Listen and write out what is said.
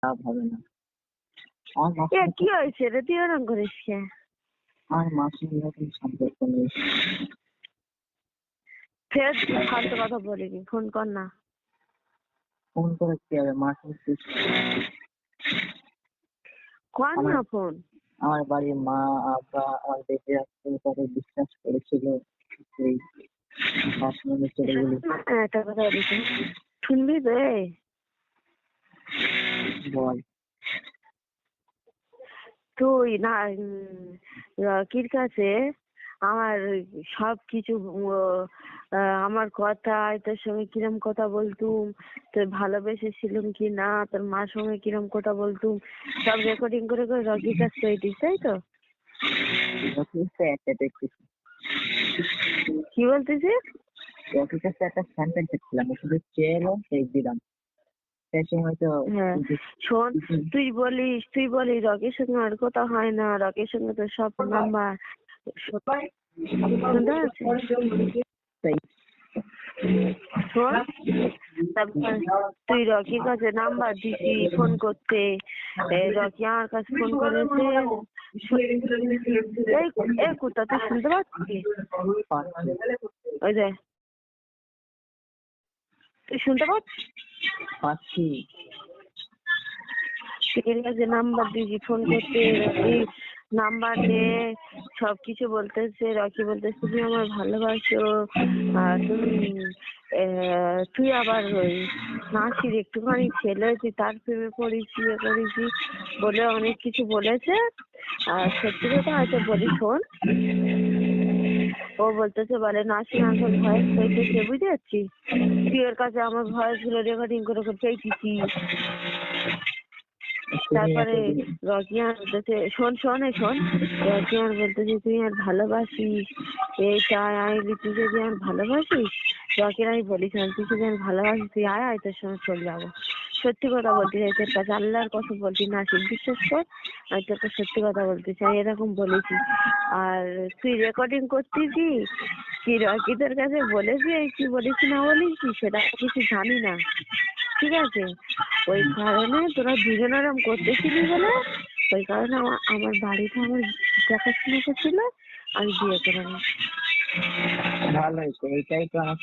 লাভ হবে না। আমার মার এ সঙ্গে কি হয়েছে রে, তুই ওরম করিস কে? আমার মার সঙ্গে এরকম সম্পর্ক নেই। ফের ফালতু কথা বলিনি, ফোন কর না। ফোন করে কি হবে? মার সঙ্গে কর না ফোন। আমার বাড়ির মা আব্বা আমার বেঁচে আসতে পরে বিশ্বাস করেছিল, সেই শাশুড়ি চলে গেলি। একটা কথা বলিস, শুনবি তো? বল। তুই না রকির কাছে আমার সবকিছু, আমার কথা, তোর সঙ্গে কিরম কথা বলতুম, তোর ভালোবেসেছিলুম কি না, তোর মার সঙ্গে কিরম কথা বলতুম, সব রেকর্ডিং করে করে রকির কাছে পেয়েছিস, তাই তো? একটা দেখতেছি, কি বলতেছিস? রকির কাছে একটা স্যাম্পেল দেখছিলাম, শুধু চেয়ে সেই দিলাম। সেই সময় তো হ্যাঁ শোন, তুই বলিস রকির সঙ্গে আর কথা হয় না, রকির সঙ্গে তোর সব নাম্বার শুনতে পাচ্ছিস? তাই শোন, তারপর তুই রকির কাছে নাম্বার দিছি ফোন করতে, রকি আমার কাছে ফোন করেছে। এই কুত্তা, তুই শুনতে পাচ্ছিস? ওই যে তুই শুনতে পাচ্ছি। রকির কাছে নাম্বার দিছি ফোন করতে, রকি নাম্বার নিয়ে সবকিছু বলতেছে। রকি বলতেছে তুমি আমার ভালোবাসো, আর তুই আবার ওই নাসির একটুখানি ছেলে, তুই তার প্রেমে পড়েছি, ইয়ে করেছি বলে অনেক কিছু বলেছে। আর সত্যি কথা হয়তো বলি, শোন, ও বলতেছে বলে নাসির আঙ্কেল ভয়েস পেয়েছে, বুঝতে পারছিস? তুই ওর কাছে আমার ভয়েস গুলো রেকর্ডিং করে করে পেয়েছি। তারপরে রকিয়ান বলতেছে, শোন, রকিয়ান বলতেছে তুই আর ভালোবাসিস, এইটা আমি তুই যদি আমার ভালোবাসিস, রকির আমি বলিস তুই যদি আমার ভালোবাসিস তুই আয় তোর সঙ্গে চলে যাবো। সত্যি কথা বলতে চাই তোর কাছে, আল্লাহর কথা বলছি না, বিশ্বাস কর, আমি তোকে সত্যি কথা বলতে চাই, এরকম বলেছি। আর তুই রেকর্ডিং করতেছি কি রকি তোর কাছে বলেছি কি বলিস না বলিস সেটা কিছু জানি না, ঠিক আছে? ওই কারণে তোরা দুজনে এরম করতেছিলি বলে, ওই কারণে আমার বাড়িতে আমার দেখাশোনা করছিল, আমি বিয়ে করে নিই। ভালো হয়েছে, এইটাই তো আমার